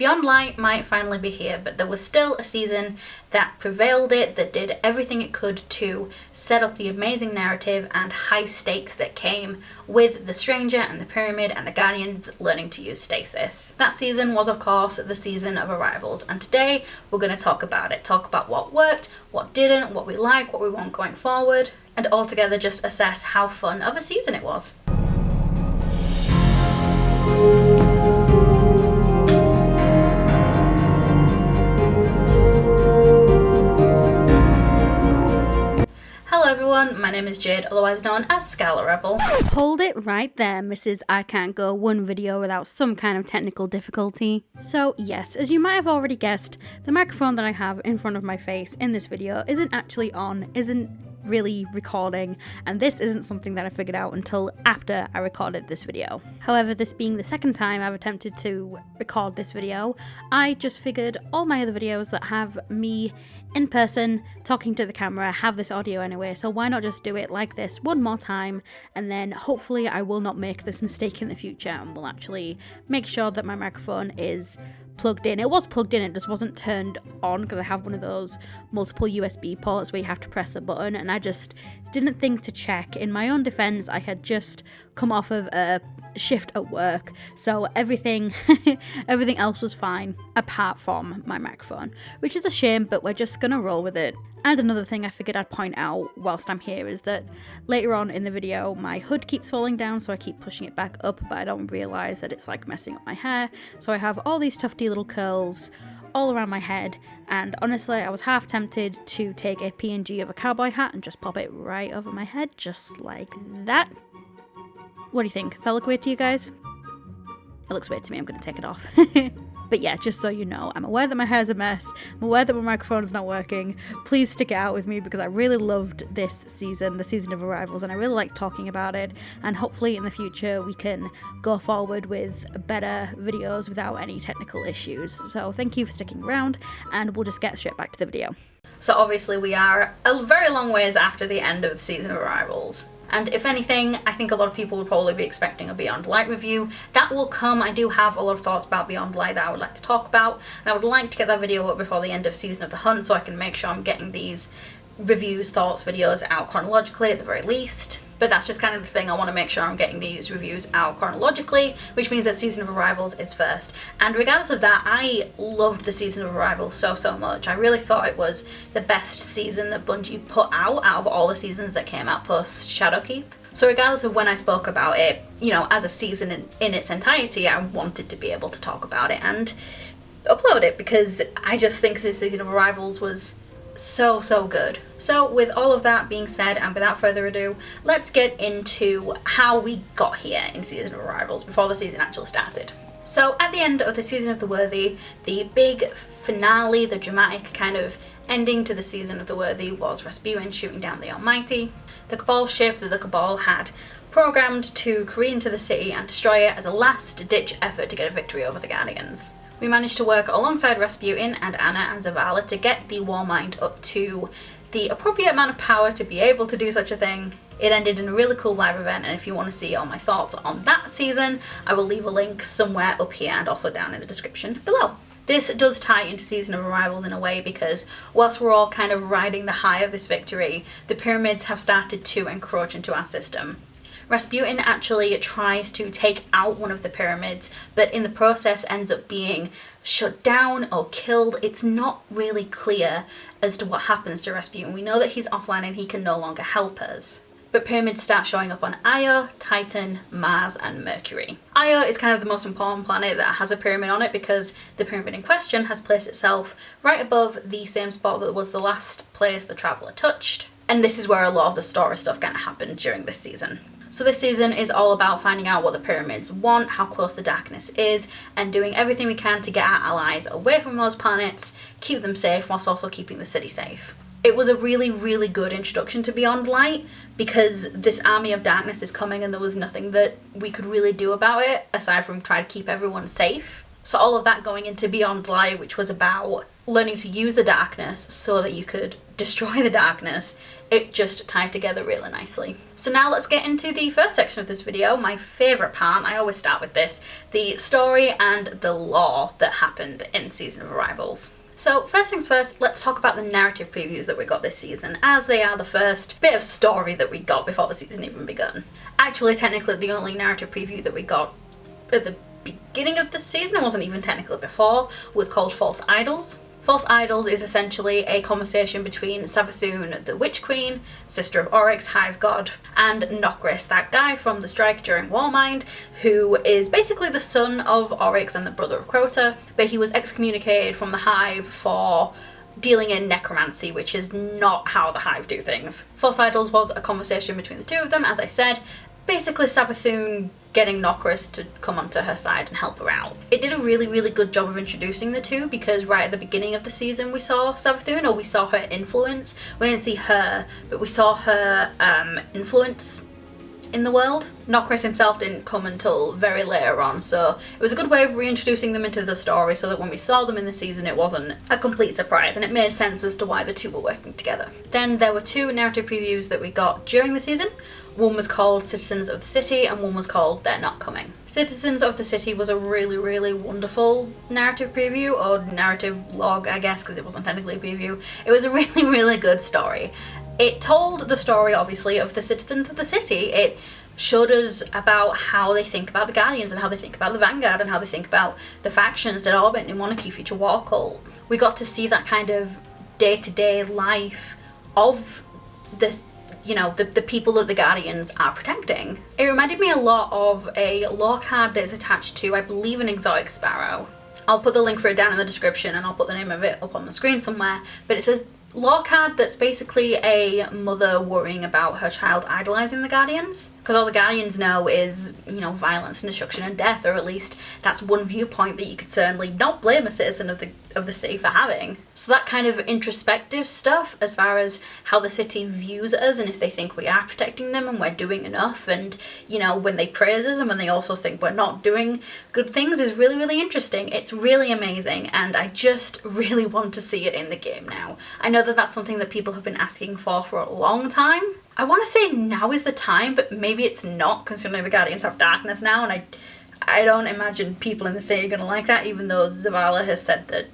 Beyond Light might finally be here, but there was still a season that prevailed it, that did everything it could to set up the amazing narrative and high stakes that came with the Stranger and the Pyramid and the Guardians learning to use stasis. That season was, of course, the season of Arrivals, and today we're going to talk about it. Talk about what worked, what didn't, what we like, what we want going forward, and altogether just assess how fun of a season it was. Hello everyone, my name is Jade, otherwise known as Scala Rebel. Hold it right there, Mrs. I can't go one video without some kind of technical difficulty. So yes, as you might have already guessed, the microphone that I have in front of my face in this video isn't actually on, isn't really recording, and this isn't something that I figured out until after I recorded this video. However, this being the second time I've attempted to record this video, I just figured all my other videos that have me in person talking to the camera have this audio anyway, so why not just do it like this one more time, and then hopefully I will not make this mistake in the future and will actually make sure that my microphone is plugged in. It was plugged in, it just wasn't turned on because I have one of those multiple USB ports where you have to press the button, and I just didn't think to check. In my own defense, I had just come off of a shift at work, so everything else was fine apart from my microphone, which is a shame, but we're just gonna roll with it. And another thing I figured I'd point out whilst I'm here is that later on in the video my hood keeps falling down, so I keep pushing it back up, but I don't realise that it's like messing up my hair, so I have all these tufty little curls all around my head, and honestly I was half tempted to take a PNG of a cowboy hat and just pop it right over my head, just like that. What do you think? Does that look weird to you guys? It looks weird to me, I'm going to take it off. But yeah, just so you know, I'm aware that my hair's a mess, I'm aware that my microphone's not working. Please stick it out with me because I really loved this season, the season of Arrivals, and I really like talking about it, and hopefully in the future we can go forward with better videos without any technical issues. So thank you for sticking around, and we'll just get straight back to the video. So obviously we are a very long ways after the end of the season of Arrivals. And if anything, I think a lot of people will probably be expecting a Beyond Light review. That will come. I do have a lot of thoughts about Beyond Light that I would like to talk about, and I would like to get that video up before the end of Season of the Hunt so I can make sure I'm getting these reviews, thoughts, videos out chronologically at the very least. But that's just kind of the thing, I want to make sure I'm getting these reviews out chronologically, which means that Season of Arrivals is first. And regardless of that, I loved the Season of Arrivals so much. I really thought it was the best season that Bungie put out of all the seasons that came out post Shadowkeep. So regardless of when I spoke about it, you know, as a season in its entirety, I wanted to be able to talk about it and upload it because I just think this Season of Arrivals was so good. So with all of that being said, and without further ado, let's get into how we got here in Season of Arrivals before the season actually started. So at the end of the Season of the Worthy, the big finale, the dramatic kind of ending to the Season of the Worthy was Rasputin shooting down the Almighty. The Cabal ship that the Cabal had programmed to careen into the city and destroy it as a last ditch effort to get a victory over the Guardians. We managed to work alongside Rasputin and Anna and Zavala to get the Warmind up to the appropriate amount of power to be able to do such a thing. It ended in a really cool live event, and if you want to see all my thoughts on that season, I will leave a link somewhere up here and also down in the description below. This does tie into Season of Arrivals in a way because whilst we're all kind of riding the high of this victory, the pyramids have started to encroach into our system. Rasputin actually tries to take out one of the pyramids, but in the process ends up being shut down or killed. It's not really clear as to what happens to Rasputin. We know that he's offline and he can no longer help us. But pyramids start showing up on Io, Titan, Mars and Mercury. Io is kind of the most important planet that has a pyramid on it because the pyramid in question has placed itself right above the same spot that was the last place the Traveller touched. And this is where a lot of the story stuff kind of happened during this season. So this season is all about finding out what the pyramids want, how close the darkness is, and doing everything we can to get our allies away from those planets, keep them safe, whilst also keeping the city safe. It was a really good introduction to Beyond Light because this army of darkness is coming and there was nothing that we could really do about it aside from try to keep everyone safe. So all of that going into Beyond Light, which was about learning to use the darkness so that you could destroy the darkness, it just tied together really nicely. So now let's get into the first section of this video, my favourite part. I always start with this, the story and the lore that happened in Season of Arrivals. So first things first, let's talk about the narrative previews that we got this season, as they are the first bit of story that we got before the season even begun. Actually, technically the only narrative preview that we got at the beginning of the season, it wasn't even technically before, was called False Idols. False Idols is essentially a conversation between Savathun, the Witch Queen, sister of Oryx, Hive God, and Nokris, that guy from the strike during Warmind, who is basically the son of Oryx and the brother of Crota, but he was excommunicated from the Hive for dealing in necromancy, which is not how the Hive do things. False Idols was a conversation between the two of them, as I said, basically Savathun getting Nokris to come onto her side and help her out. It did a really, really good job of introducing the two, because right at the beginning of the season we saw Savathun, or we saw her influence. We didn't see her, but we saw her influence in the world. Nokris himself didn't come until very later on, so it was a good way of reintroducing them into the story so that when we saw them in the season it wasn't a complete surprise, and it made sense as to why the two were working together. Then there were two narrative previews that we got during the season. One was called Citizens of the City and one was called They're Not Coming. Citizens of the City was a really, really wonderful narrative preview, or narrative log I guess, because it wasn't technically a preview. It was a really, really good story. It told the story obviously of the citizens of the city. It showed us about how they think about the Guardians and how they think about the Vanguard and how they think about the factions that orbit New Monarchy, Future War Cult. We got to see that kind of day-to-day life of this, you know, the people that the Guardians are protecting. It reminded me a lot of a lore card that's attached to, I believe, an Exotic Sparrow. I'll put the link for it down in the description and I'll put the name of it up on the screen somewhere, but it says lore card that's basically a mother worrying about her child idolizing the Guardians, because all the Guardians know is, you know, violence and destruction and death, or at least that's one viewpoint that you could certainly not blame a citizen of the city for having. So that kind of introspective stuff as far as how the city views us and if they think we are protecting them and we're doing enough, and, you know, when they praise us and when they also think we're not doing good things, is really, really interesting. It's really amazing, and I just really want to see it in the game now. I know that that's something that people have been asking for a long time. I want to say now is the time, but maybe it's not, considering the Guardians have darkness now, and I don't imagine people in the city are going to like that, even though Zavala has said that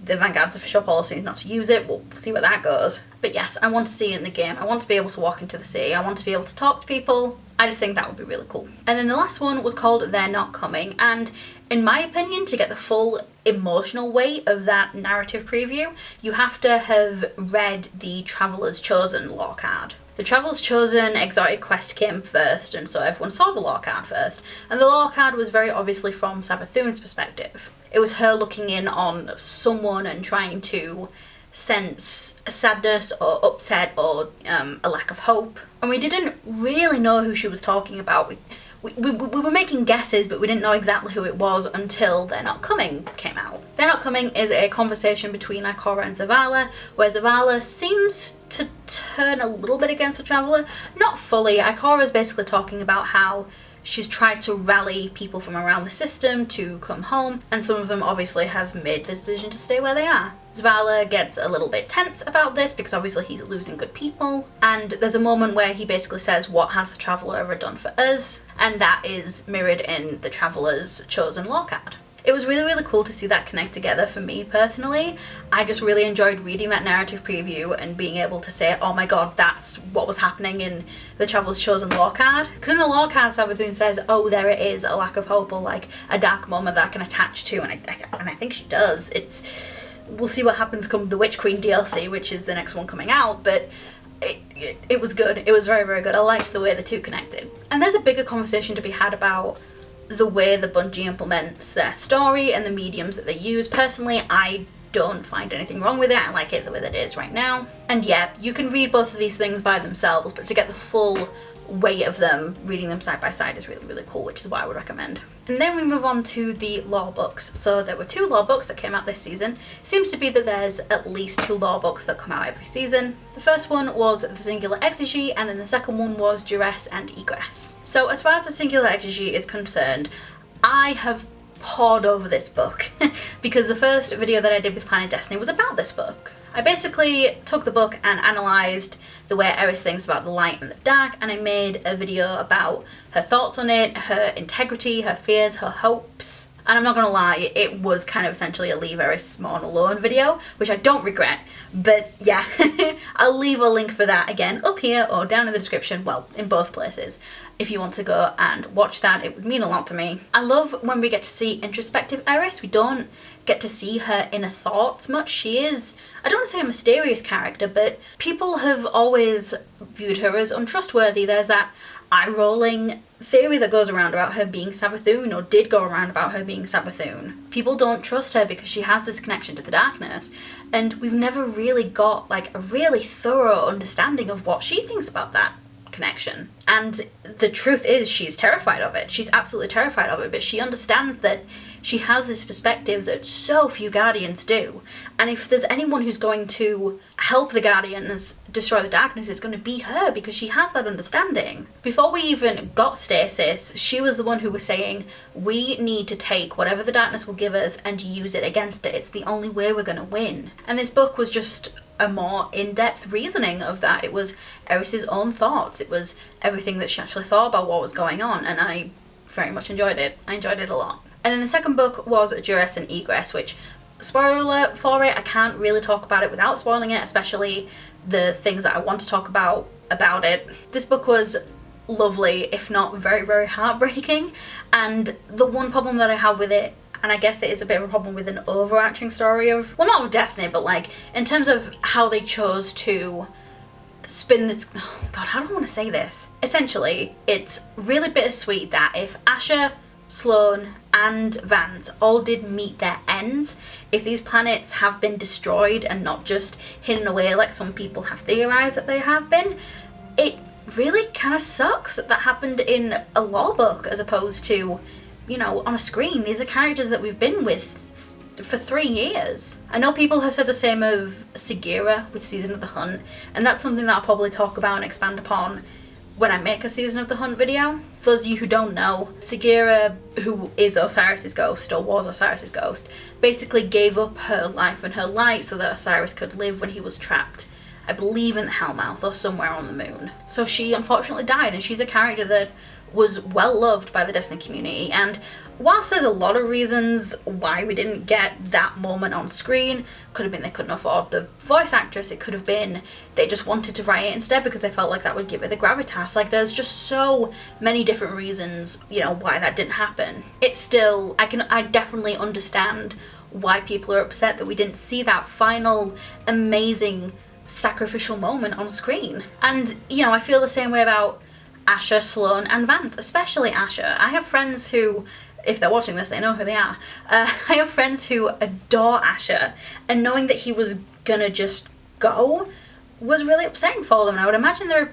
the Vanguard's official policy is not to use it. We'll see where that goes. But yes, I want to see it in the game. I want to be able to walk into the city. I want to be able to talk to people. I just think that would be really cool. And then the last one was called They're Not Coming, and in my opinion, to get the full emotional weight of that narrative preview, you have to have read the Traveller's Chosen lore card. The Traveller's Chosen exotic quest came first, and so everyone saw the lore card first, and the lore card was very obviously from Savathun's perspective. It was her looking in on someone and trying to sense a sadness or upset or a lack of hope, and we didn't really know who she was talking about. We were making guesses, but we didn't know exactly who it was until They're Not Coming came out. They're Not Coming is a conversation between Ikora and Zavala, where Zavala seems to turn a little bit against the Traveller. Not fully. Ikora is basically talking about how she's tried to rally people from around the system to come home, and some of them obviously have made the decision to stay where they are. Zavala gets a little bit tense about this because obviously he's losing good people, and there's a moment where he basically says, "What has the Traveller ever done for us?" And that is mirrored in the Traveller's Chosen lore card. It was really, really cool to see that connect together for me personally. I just really enjoyed reading that narrative preview and being able to say, oh my god, that's what was happening in the Traveller's Chosen lore card. Because in the lore card, Savathun says, oh, there it is, a lack of hope, or like a dark moment that I can attach to, and I think she does. We'll see what happens come the Witch Queen DLC, which is the next one coming out, but it was good. It was very, very good. I liked the way the two connected. And there's a bigger conversation to be had about the way the Bungie implements their story and the mediums that they use. Personally, I don't find anything wrong with it. I like it the way that it is right now. And yeah, you can read both of these things by themselves, but to get the full weight of them, reading them side by side is really, really cool, which is what I would recommend. And then we move on to the lore books. So there were 2 lore books that came out this season. Seems to be that there's at least 2 lore books that come out every season. The first one was the Singular Exegy, and then the second one was Duress and Egress. So as far as the Singular Exegy is concerned, I have pored over this book because the first video that I did with Planet Destiny was about this book. I basically took the book and analysed the way Eris thinks about the light and the dark, and I made a video about her thoughts on it, her integrity, her fears, her hopes. And I'm not gonna lie, it was kind of essentially a leave Eris Morn alone video, which I don't regret, but yeah, I'll leave a link for that again up here or down in the description, well, in both places. If you want to go and watch that, it would mean a lot to me. I love when we get to see introspective Eris. We don't get to see her inner thoughts much. She is, I don't want to say a mysterious character, but people have always viewed her as untrustworthy. There's that eye-rolling theory that goes around about her being Savathûn, or did go around about her being Savathûn. People don't trust her because she has this connection to the darkness, and we've never really got like a really thorough understanding of what she thinks about that connection. And the truth is, she's terrified of it. She's absolutely terrified of it, but she understands that she has this perspective that so few Guardians do. And if there's anyone who's going to help the Guardians destroy the darkness, it's going to be her, because she has that understanding. Before we even got Stasis, she was the one who was saying, we need to take whatever the darkness will give us and use it against it. It's the only way we're going to win. And this book was just a more in-depth reasoning of that. It was Eris's own thoughts. It was everything that she actually thought about what was going on, and I very much enjoyed it. I enjoyed it a lot. And then the second book was Duress and Egress, which, spoiler alert for it, I can't really talk about it without spoiling it, especially the things that I want to talk about it. This book was lovely, if not very, very heartbreaking, and the one problem that I have with it, and I guess it is a bit of a problem with an overarching story of, well, not of Destiny, but like in terms of how they chose to spin this, oh god, how do I want to say this? Essentially, it's really bittersweet that if Asher, Sloane and Vance all did meet their ends, if these planets have been destroyed and not just hidden away like some people have theorized that they have been, it really kind of sucks that that happened in a lore book as opposed to, you know, on a screen. These are characters that we've been with for 3 years. I know people have said the same of Sagira with Season of the Hunt, and that's something that I'll probably talk about and expand upon when I make a Season of the Hunt video. For those of you who don't know, Sagira, who is Osiris's ghost, or was Osiris's ghost, basically gave up her life and her light so that Osiris could live when he was trapped, I believe, in the Hellmouth or somewhere on the moon. So she unfortunately died, and she's a character that was well loved by the Destiny community, and whilst there's a lot of reasons why we didn't get that moment on screen, could have been they couldn't afford the voice actress, it could have been they just wanted to write it instead because they felt like that would give it the gravitas. Like, there's just so many different reasons, you know, why that didn't happen. It's still, I definitely understand why people are upset that we didn't see that final amazing sacrificial moment on screen. And, you know, I feel the same way about Asher, Sloane and Vance, especially Asher. I have friends who, if they're watching this, they know who they are. I have friends who adore Asher, and knowing that he was gonna just go was really upsetting for them, and I would imagine there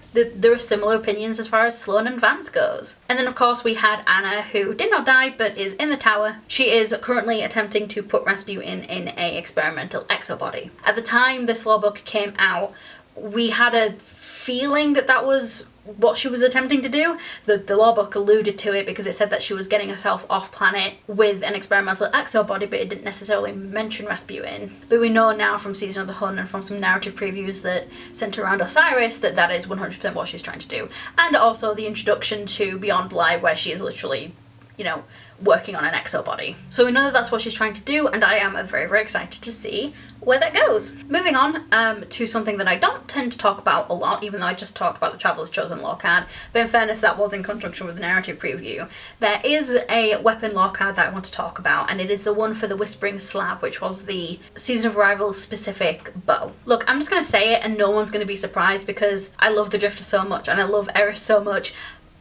are similar opinions as far as Sloane and Vance goes. And then of course we had Anna, who did not die but is in the tower. She is currently attempting to put Rasputin in a experimental exobody. At the time this law book came out, we had a feeling that that was what she was attempting to do. The law book alluded to it because it said that she was getting herself off planet with an experimental exobody, but it didn't necessarily mention Rasputin. But we know now from Season of the Hunt and from some narrative previews that center around Osiris that that is 100% what she's trying to do. And also the introduction to Beyond Light, where she is literally, you know, working on an exobody. So we know that that's what she's trying to do, and I am very, very excited to see where that goes. Moving on to something that I don't tend to talk about a lot, even though I just talked about the Traveler's Chosen lore card, but in fairness that was in conjunction with the narrative preview. There is a weapon lore card that I want to talk about, and it is the one for the Whispering Slab, which was the Season of Arrival specific bow. Look, I'm just going to say it and no one's going to be surprised because I love the Drifter so much and I love Eris so much.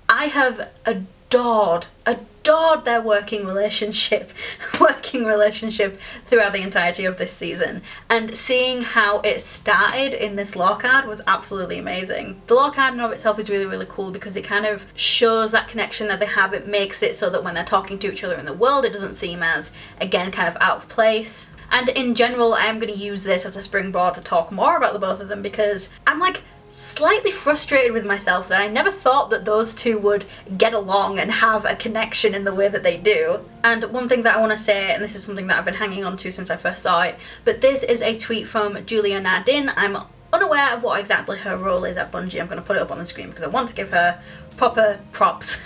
I have adored their working relationship throughout the entirety of this season, and seeing how it started in this lore card was absolutely amazing. The lore card in of itself is really, really cool because it kind of shows that connection that they have. It makes it so that when they're talking to each other in the world, it doesn't seem as, again, kind of out of place. And in general, I am going to use this as a springboard to talk more about the both of them because I'm like slightly frustrated with myself that I never thought that those two would get along and have a connection in the way that they do. And one thing that I want to say, and this is something that I've been hanging on to since I first saw it, but this is a tweet from Julia Nardin. I'm unaware of what exactly her role is at Bungie. I'm going to put it up on the screen because I want to give her proper props.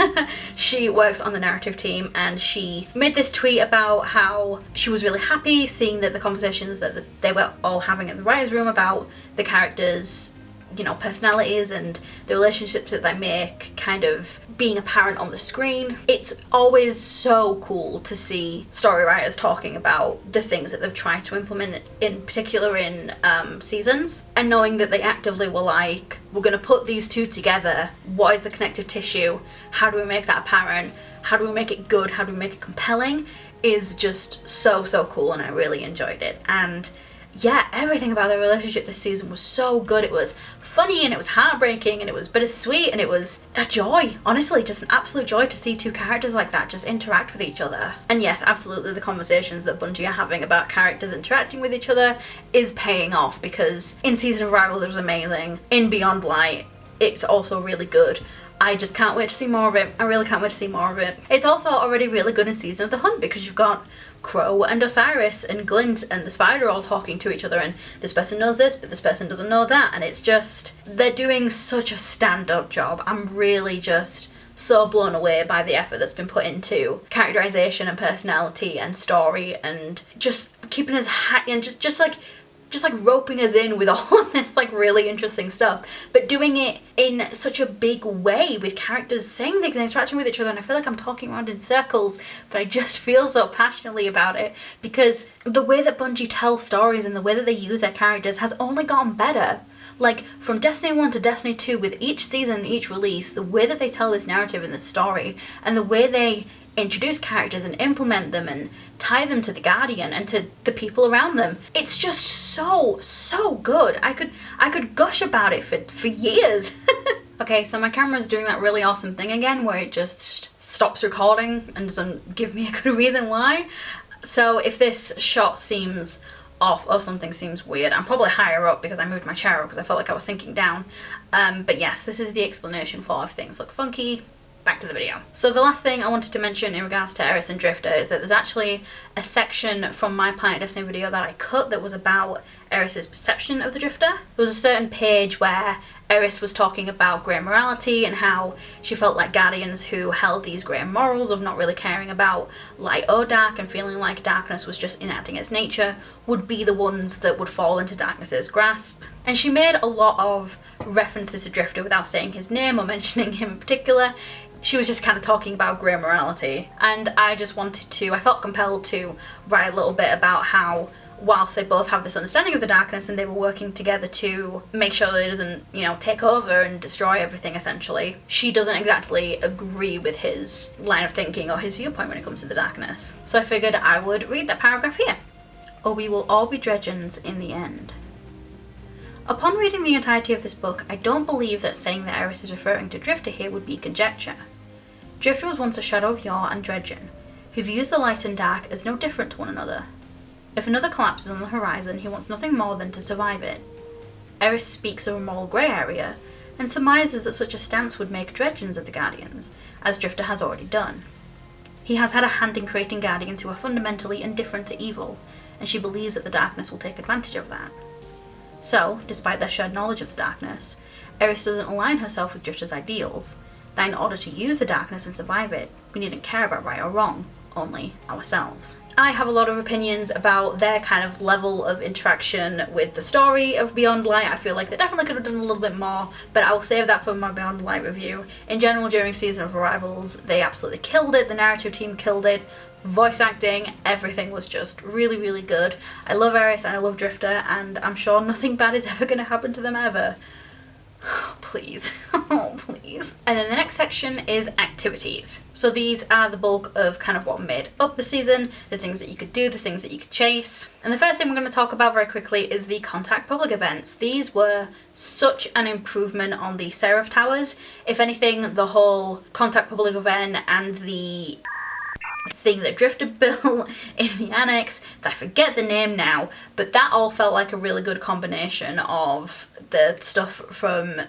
She works on the narrative team, and she made this tweet about how she was really happy seeing that the conversations that they were all having in the writers' room about the characters, you know, personalities and the relationships that they make kind of being apparent on the screen. It's always so cool to see story writers talking about the things that they've tried to implement, in particular in seasons, and knowing that they actively were like, we're going to put these two together, what is the connective tissue, how do we make that apparent, how do we make it good, how do we make it compelling, is just so cool, and I really enjoyed it. And yeah, everything about their relationship this season was so good. It was funny, and it was heartbreaking, and it was bittersweet, and it was a joy. Honestly, just an absolute joy to see two characters like that just interact with each other. And yes, absolutely, the conversations that Bungie are having about characters interacting with each other is paying off, because in Season of Rivals it was amazing. In Beyond Light, it's also really good. I just can't wait to see more of it. I really can't wait to see more of it. It's also already really good in Season of the Hunt, because you've got Crow and Osiris and Glint and the Spider all talking to each other, and this person knows this but this person doesn't know that, and it's just, they're doing such a stand-up job. I'm really just so blown away by the effort that's been put into characterization and personality and story, and just keeping us and just like roping us in with all of this like really interesting stuff, but doing it in such a big way with characters saying things and interacting with each other. And I feel like I'm talking around in circles, but I just feel so passionately about it, because the way that Bungie tells stories and the way that they use their characters has only gotten better. Like, from Destiny 1 to Destiny 2, with each season and each release, the way that they tell this narrative and this story, and the way they introduce characters and implement them and tie them to the Guardian and to the people around them, it's just so good. I could gush about it for years. Okay, so my camera's doing that really awesome thing again where it just stops recording and doesn't give me a good reason why. So if this shot seems off or something seems weird, I'm probably higher up because I moved my chair up because I felt like I was sinking down. But yes, this is the explanation for if things look funky. Back to the video. So the last thing I wanted to mention in regards to Eris and Drifter is that there's actually a section from my Planet Destiny video that I cut that was about Eris's perception of the Drifter. There was a certain page where Eris was talking about grey morality and how she felt like Guardians who held these grey morals of not really caring about light or dark and feeling like darkness was just enacting its nature would be the ones that would fall into darkness's grasp. And she made a lot of references to Drifter without saying his name or mentioning him in particular. She was just kind of talking about grey morality, and I felt compelled to write a little bit about how, whilst they both have this understanding of the darkness and they were working together to make sure that it doesn't, you know, take over and destroy everything essentially, she doesn't exactly agree with his line of thinking or his viewpoint when it comes to the darkness. So I figured I would read that paragraph here. Or we will all be Dredgens in the end. Upon reading the entirety of this book, I don't believe that saying that Eris is referring to Drifter here would be conjecture. Drifter was once a shadow of Yor and Dredgen, who views the light and dark as no different to one another. If another collapses on the horizon, he wants nothing more than to survive it. Eris speaks of a moral grey area, and surmises that such a stance would make Dredgens of the Guardians, as Drifter has already done. He has had a hand in creating Guardians who are fundamentally indifferent to evil, and she believes that the darkness will take advantage of that. So, despite their shared knowledge of the darkness, Eris doesn't align herself with Drifter's ideals, that in order to use the darkness and survive it, we needn't care about right or wrong, only ourselves. I have a lot of opinions about their kind of level of interaction with the story of Beyond Light. I feel like they definitely could have done a little bit more, but I will save that for my Beyond Light review. In general, during Season of Arrivals, they absolutely killed it, the narrative team killed it, voice acting, everything was just really good. I love Eris and I love Drifter, and I'm sure nothing bad is ever going to happen to them ever. Please. Oh, please. And then the next section is activities. So these are the bulk of kind of what made up the season, the things that you could do, the things that you could chase. And the first thing we're going to talk about very quickly is the Contact Public events. These were such an improvement on the Seraph Towers. If anything, the whole Contact Public event and the thing that Drifter built in the annex, that I forget the name now, but that all felt like a really good combination of the stuff from,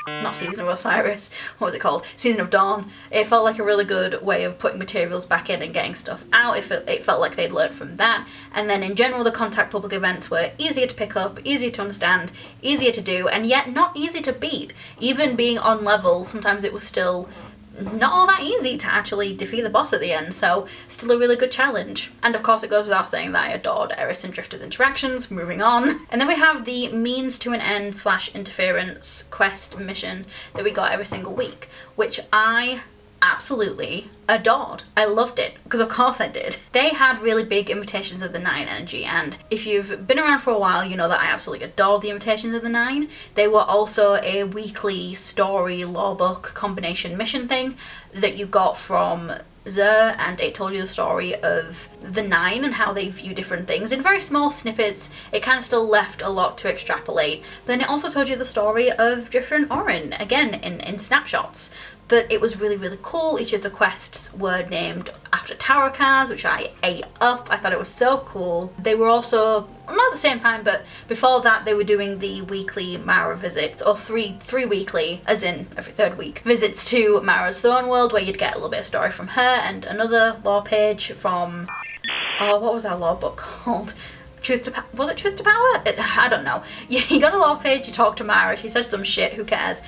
not Season of Osiris, what was it called? Season of Dawn. It felt like a really good way of putting materials back in and getting stuff out. It felt like they'd learned from that. And then in general, the Contact public events were easier to pick up, easier to understand, easier to do, and yet not easy to beat. Even being on level, sometimes it was still not all that easy to actually defeat the boss at the end, so still a really good challenge. And of course it goes without saying that I adored Eris and Drifter's interactions. Moving on. And then we have the means to an end / interference quest mission that we got every single week, which I absolutely adored. I loved it, because of course I did. They had really big Invitations of the Nine energy, and if you've been around for a while, you know that I absolutely adored the Invitations of the Nine. They were also a weekly story lore book combination mission thing that you got from Zer, and it told you the story of the Nine and how they view different things in very small snippets. It kind of still left a lot to extrapolate, but then it also told you the story of Drifter and Orin, again in snapshots. But it was really, really cool. Each of the quests were named after tarot cards, which I ate up. I thought it was so cool. They were also, not at the same time, but before that they were doing the weekly Mara visits, or three weekly, as in every third week, visits to Mara's Throne World, where you'd get a little bit of story from her and another lore page from, oh, what was our lore book called? Was it Truth to Power? I don't know. You got a lore page, you talk to Mara, she says some shit, who cares?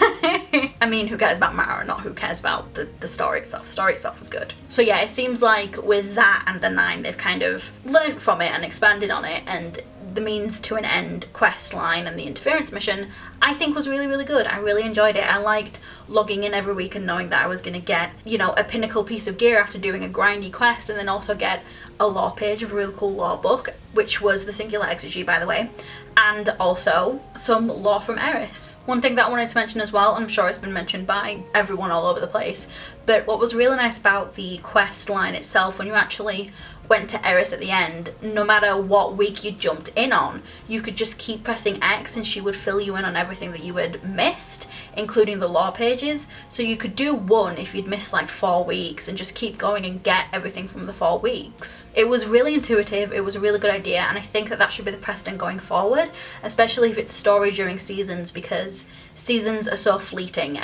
I mean, who cares about Mara, not who cares about the story itself. The story itself was good. So yeah, it seems like with that and the Nine, they've kind of learnt from it and expanded on it, and the means to an end quest line and the interference mission I think was really, really good. I really enjoyed it. I liked logging in every week and knowing that I was going to get, you know, a pinnacle piece of gear after doing a grindy quest, and then also get a lore page of a really cool lore book, which was the Singular Exegy, by the way, and also some lore from Eris. One thing that I wanted to mention as well, I'm sure it's been mentioned by everyone all over the place, but what was really nice about the quest line itself, when you actually went to Eris at the end, no matter what week you jumped in on, you could just keep pressing X and she would fill you in on everything that you had missed, including the lore pages. So you could do one if you'd missed like 4 weeks and just keep going and get everything from the 4 weeks. It was really intuitive, it was a really good idea, and I think that that should be the precedent going forward, especially if it's story during seasons, because seasons are so fleeting.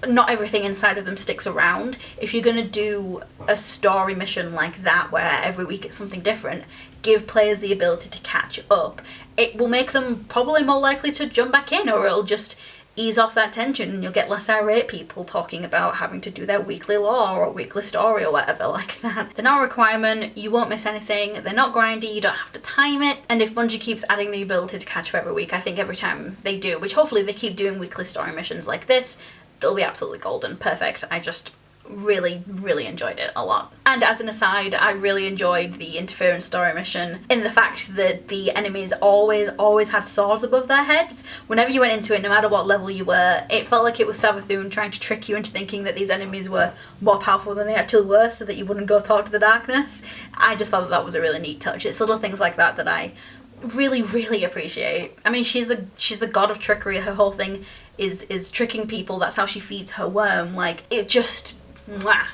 Not everything inside of them sticks around. If you're going to do a story mission like that where every week it's something different, give players the ability to catch up. It will make them probably more likely to jump back in, or it'll just ease off that tension and you'll get less irate people talking about having to do their weekly lore or weekly story or whatever like that. They're not a requirement, you won't miss anything, they're not grindy, you don't have to time it, and if Bungie keeps adding the ability to catch up every week, I think every time they do, which hopefully they keep doing weekly story missions like this, they'll be absolutely golden. Perfect. I just really, really enjoyed it a lot. And as an aside, I really enjoyed the interference story mission in the fact that the enemies always had swords above their heads. Whenever you went into it, no matter what level you were, it felt like it was Savathûn trying to trick you into thinking that these enemies were more powerful than they actually were, so that you wouldn't go talk to the darkness. I just thought that that was a really neat touch. It's little things like that that I really, really appreciate. I mean, she's the god of trickery. Her whole thing is tricking people. That's how she feeds her worm. Like, it just, mwah.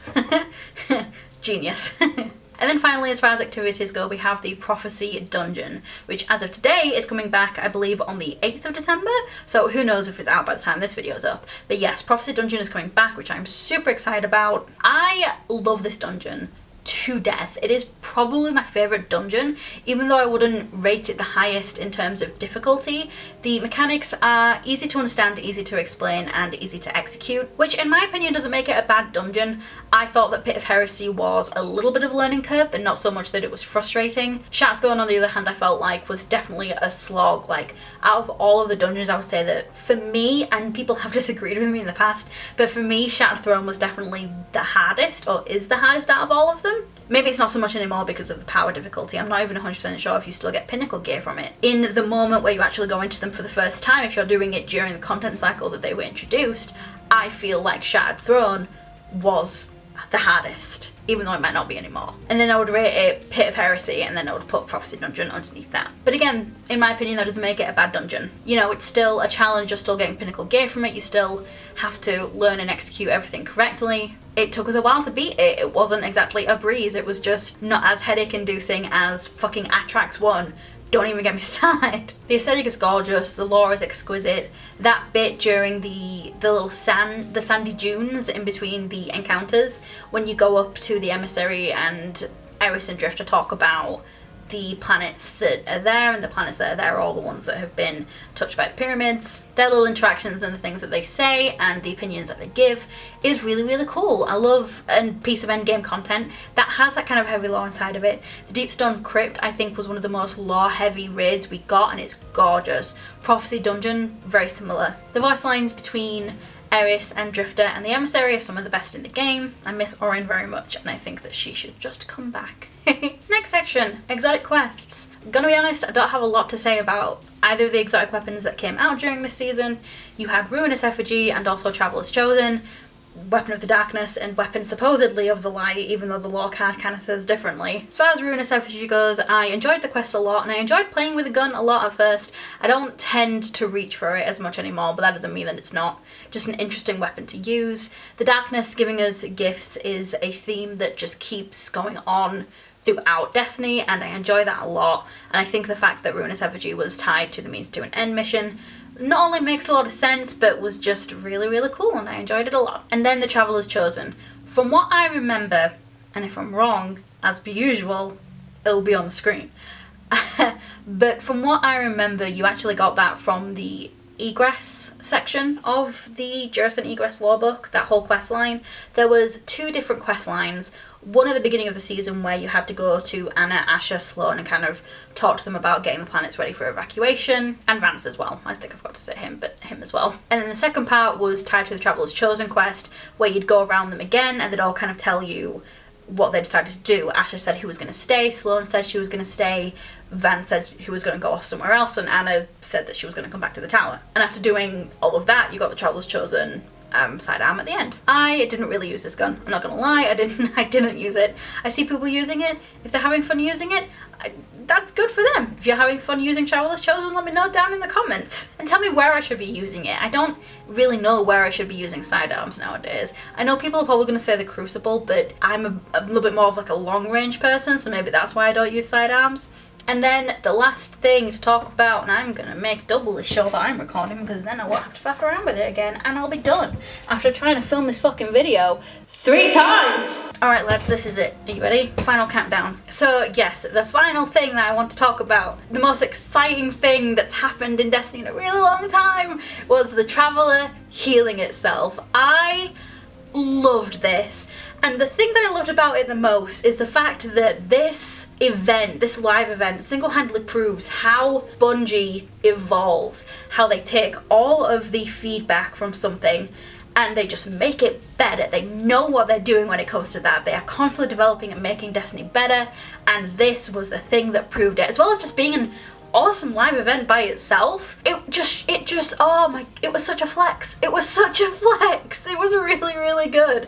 Genius. And then finally, as far as activities go, we have the Prophecy Dungeon, which as of today is coming back, I believe, on the 8th of December. So who knows if it's out by the time this video is up. But yes, Prophecy Dungeon is coming back, which I'm super excited about. I love this dungeon to death. It is probably my favourite dungeon, even though I wouldn't rate it the highest in terms of difficulty. The mechanics are easy to understand, easy to explain, and easy to execute, which in my opinion doesn't make it a bad dungeon. I thought that Pit of Heresy was a little bit of a learning curve, but not so much that it was frustrating. Shattered Throne, on the other hand, I felt like was definitely a slog. Like, out of all of the dungeons, I would say that for me, and people have disagreed with me in the past, but for me, Shattered Throne was definitely the hardest, or is the hardest out of all of them. Maybe it's not so much anymore because of the power difficulty. I'm not even 100% sure if you still get pinnacle gear from it. In the moment where you actually go into them for the first time, if you're doing it during the content cycle that they were introduced, I feel like Shattered Throne was the hardest, even though it might not be anymore. And then I would rate it Pit of Heresy, and then I would put Prophecy Dungeon underneath that. But again, in my opinion, that doesn't make it a bad dungeon. You know, it's still a challenge, you're still getting pinnacle gear from it, you still have to learn and execute everything correctly. it took us a while to beat it. It wasn't exactly a breeze. It was just not as headache inducing as fucking Atrax 1. Don't even get me started. The aesthetic is gorgeous, the lore is exquisite. That bit during the little sandy dunes in between the encounters, when you go up to the emissary and Eris and Drifter talk about the planets that are there, and the planets that are there are all the ones that have been touched by the pyramids. Their little interactions and the things that they say and the opinions that they give is really, really cool. I love a piece of endgame content that has that kind of heavy lore inside of it. The Deepstone Crypt, I think, was one of the most lore-heavy raids we got, and it's gorgeous. Prophecy Dungeon, very similar. The voice lines between Eris and Drifter and the Emissary are some of the best in the game. I miss Orin very much, and I think that she should just come back. Next section, exotic quests. I'm gonna be honest, I don't have a lot to say about either of the exotic weapons that came out during this season. You had Ruinous Effigy and also Traveler's Chosen, Weapon of the Darkness, and Weapon supposedly of the Light, even though the lore card kind of says differently. As far as Ruinous Effigy goes, I enjoyed the quest a lot, and I enjoyed playing with a gun a lot at first. I don't tend to reach for it as much anymore, but that doesn't mean that it's not just an interesting weapon to use. The Darkness giving us gifts is a theme that just keeps going on throughout Destiny, and I enjoy that a lot. And I think the fact that Ruinous Effigy was tied to the means to an end mission not only makes a lot of sense, but was just really, really cool, and I enjoyed it a lot. And then the Traveler's Chosen. From what I remember, and if I'm wrong, as per usual, it'll be on the screen. But from what I remember, you actually got that from the egress section of the Jurison Egress lore book, that whole quest line. There was 2 different quest lines. One at the beginning of the season where you had to go to Anna, Asher, Sloan and kind of talk to them about getting the planets ready for evacuation, and Vance as well. I think I forgot to say him, but him as well. And then the second part was tied to the Traveler's Chosen quest, where you'd go around them again and they'd all kind of tell you what they decided to do. Asher said he was going to stay, Sloan said she was going to stay, Vance said he was going to go off somewhere else, and Anna said that she was going to come back to the tower. And after doing all of that, you got the Traveler's Chosen sidearm at the end. I didn't really use this gun, I'm not gonna lie. I didn't use it. I see people using it. If they're having fun using it, that's good for them. If you're having fun using Traveler's Chosen, let me know down in the comments and tell me where I should be using it. I don't really know where I should be using sidearms nowadays. I know people are probably going to say the Crucible, but I'm a little bit more of like a long range person, so maybe that's why I don't use sidearms. And then the last thing to talk about, and I'm gonna make doubly sure that I'm recording because then I won't have to faff around with it again and I'll be done after trying to film this fucking video 3 times. Alright lads, this is it. Are you ready? Final countdown. So yes, the final thing that I want to talk about, the most exciting thing that's happened in Destiny in a really long time, was the Traveler healing itself. I loved this. And the thing that I loved about it the most is the fact that this event, this live event, single-handedly proves how Bungie evolves, how they take all of the feedback from something and they just make it better. They know what they're doing when it comes to that. They are constantly developing and making Destiny better, and this was the thing that proved it, as well as just being an awesome live event by itself. It just, oh my, it was such a flex. It was such a flex. It was really, really good.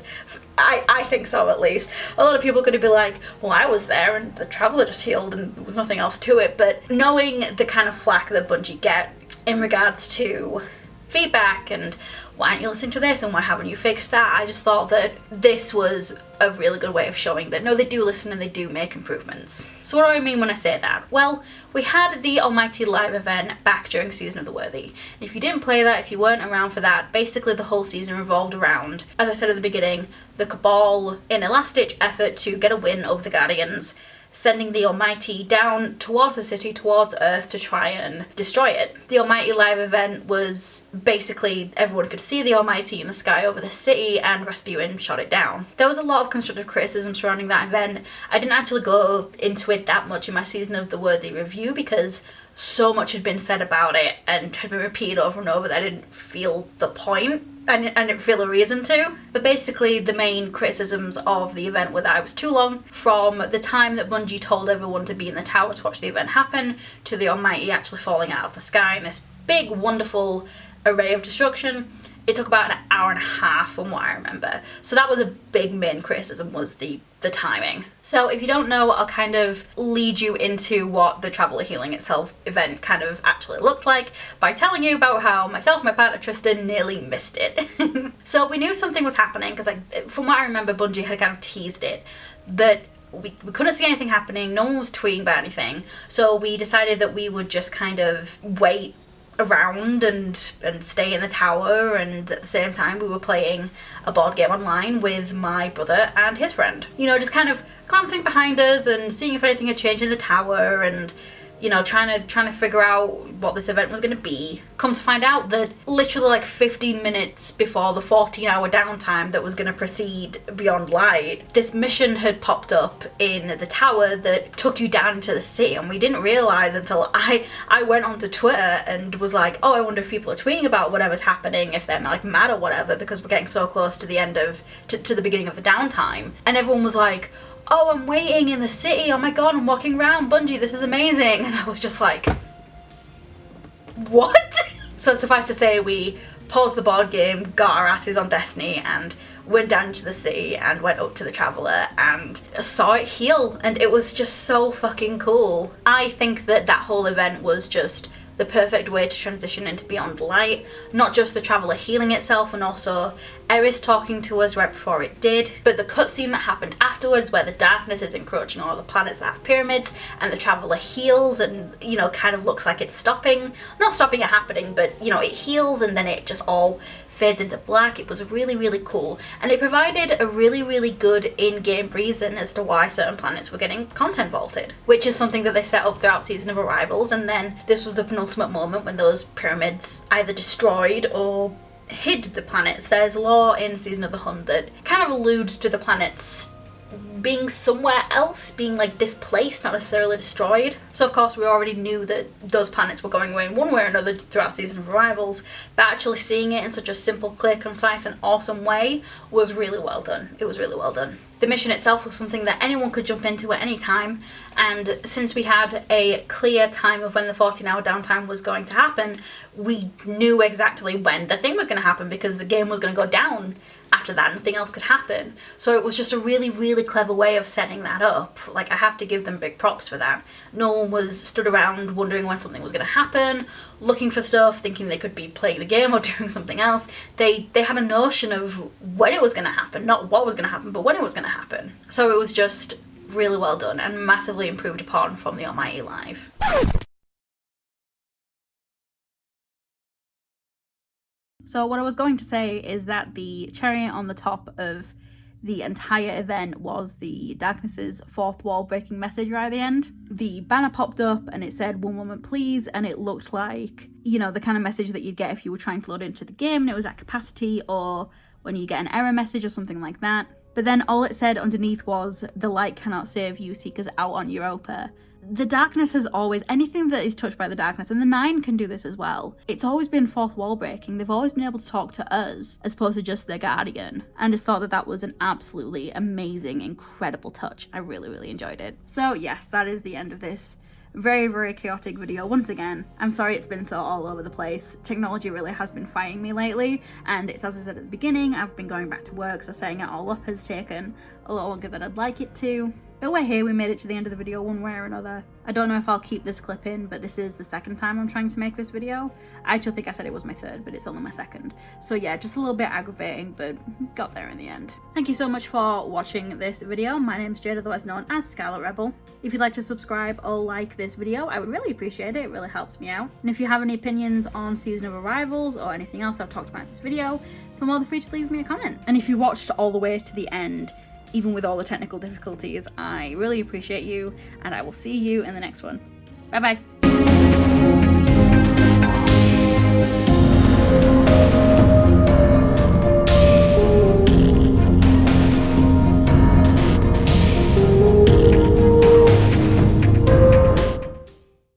I think so, at least. A lot of people could be like, well, I was there and the Traveler just healed and there was nothing else to it, but knowing the kind of flack that Bungie get in regards to feedback and why aren't you listening to this and why haven't you fixed that, I just thought that this was a really good way of showing that no, they do listen and they do make improvements. So what do I mean when I say that? Well, we had the Almighty live event back during Season of the Worthy. And if you didn't play that, if you weren't around for that, basically the whole season revolved around, as I said at the beginning, the Cabal in a last-ditch effort to get a win over the Guardians, sending the Almighty down towards the city, towards Earth, to try and destroy it. The Almighty live event was basically everyone could see the Almighty in the sky over the city, and Rasputin shot it down. There was a lot of constructive criticism surrounding that event. I didn't actually go into it that much in my Season of the Worthy review because so much had been said about it and had been repeated over and over that I didn't feel the point. I didn't feel a reason to. But basically the main criticisms of the event were that it was too long, from the time that Bungie told everyone to be in the tower to watch the event happen, to the Almighty actually falling out of the sky in this big wonderful array of destruction. It took about an hour and a half from what I remember. So that was a big main criticism, was the timing. So if you don't know, I'll kind of lead you into what the Traveller Healing Itself event kind of actually looked like by telling you about how myself and my partner Tristan nearly missed it. So we knew something was happening because, from what I remember, Bungie had kind of teased it, but we couldn't see anything happening, no one was tweeting about anything, so we decided that we would just kind of wait around and stay in the tower, and at the same time we were playing a board game online with my brother and his friend. You know, just kind of glancing behind us and seeing if anything had changed in the tower, and you know, trying to figure out what this event was going to be. Come to find out that literally like 15 minutes before the 14-hour downtime that was going to precede Beyond Light, this mission had popped up in the tower that took you down into the city, and we didn't realise until I went onto Twitter and was like, oh, I wonder if people are tweeting about whatever's happening, if they're like mad or whatever, because we're getting so close to the end of, to the beginning of the downtime. And everyone was like, oh, I'm waiting in the city, oh my god, I'm walking around, Bungie, this is amazing. And I was just like, what? So suffice to say, we paused the board game, got our asses on Destiny, and went down into the city and went up to the Traveller and saw it heal, and it was just so fucking cool. I think that whole event was just the perfect way to transition into Beyond Light. Not just the Traveller healing itself, and also Eris talking to us right before it did, but the cutscene that happened afterwards where the darkness is encroaching on all the planets that have pyramids, and the Traveller heals and, you know, kind of looks like it's stopping. Not stopping it happening, but, you know, it heals and then it just all fades into black. It was really, really cool, and it provided a really, really good in-game reason as to why certain planets were getting content vaulted, which is something that they set up throughout Season of Arrivals, and then this was the penultimate moment when those pyramids either destroyed or hid the planets. There's lore in Season of the Hunt that kind of alludes to the planets being somewhere else, being like displaced, not necessarily destroyed. So of course we already knew that those planets were going away in one way or another throughout Season of Arrivals, but actually seeing it in such a simple, clear, concise and awesome way was really well done. It was really well done. The mission itself was something that anyone could jump into at any time, and since we had a clear time of when the 14-hour downtime was going to happen, we knew exactly when the thing was going to happen, because the game was going to go down after that, nothing else could happen. So it was just a really, really clever way of setting that up. Like, I have to give them big props for that. No one was stood around wondering when something was going to happen, looking for stuff, thinking they could be playing the game or doing something else. They had a notion of when it was going to happen, not what was going to happen, but when it was going to happen. So it was just really well done and massively improved upon from the Almighty Live. So what I was going to say is that the cherry on the top of the entire event was the Darkness's fourth wall breaking message right at the end. The banner popped up and it said "one moment please," and it looked like, you know, the kind of message that you'd get if you were trying to load into the game and it was at capacity, or when you get an error message or something like that. But then all it said underneath was, "The light cannot save you, seekers out on Europa." The darkness has always, anything that is touched by the darkness, and the Nine can do this as well, it's always been fourth wall breaking. They've always been able to talk to us as opposed to just their guardian, and just thought that that was an absolutely amazing, incredible touch. I really, really enjoyed it. So yes, that is the end of this very, very chaotic video. Once again, I'm sorry it's been so all over the place. Technology really has been fighting me lately, and it's, as I said at the beginning, I've been going back to work, so setting it all up has taken a lot longer than I'd like it to. But we're here, we made it to the end of the video one way or another. I don't know if I'll keep this clip in, but this is the second time I'm trying to make this video. I actually think I said it was my third, but it's only my second. So yeah, just a little bit aggravating, but got there in the end. Thank you so much for watching this video. My name's Jade, otherwise known as Scarlet Rebel. If you'd like to subscribe or like this video, I would really appreciate it. It really helps me out. And if you have any opinions on Season of Arrivals or anything else I've talked about in this video, feel more than free to leave me a comment. And if you watched all the way to the end, even with all the technical difficulties, I really appreciate you, and I will see you in the next one. Bye bye.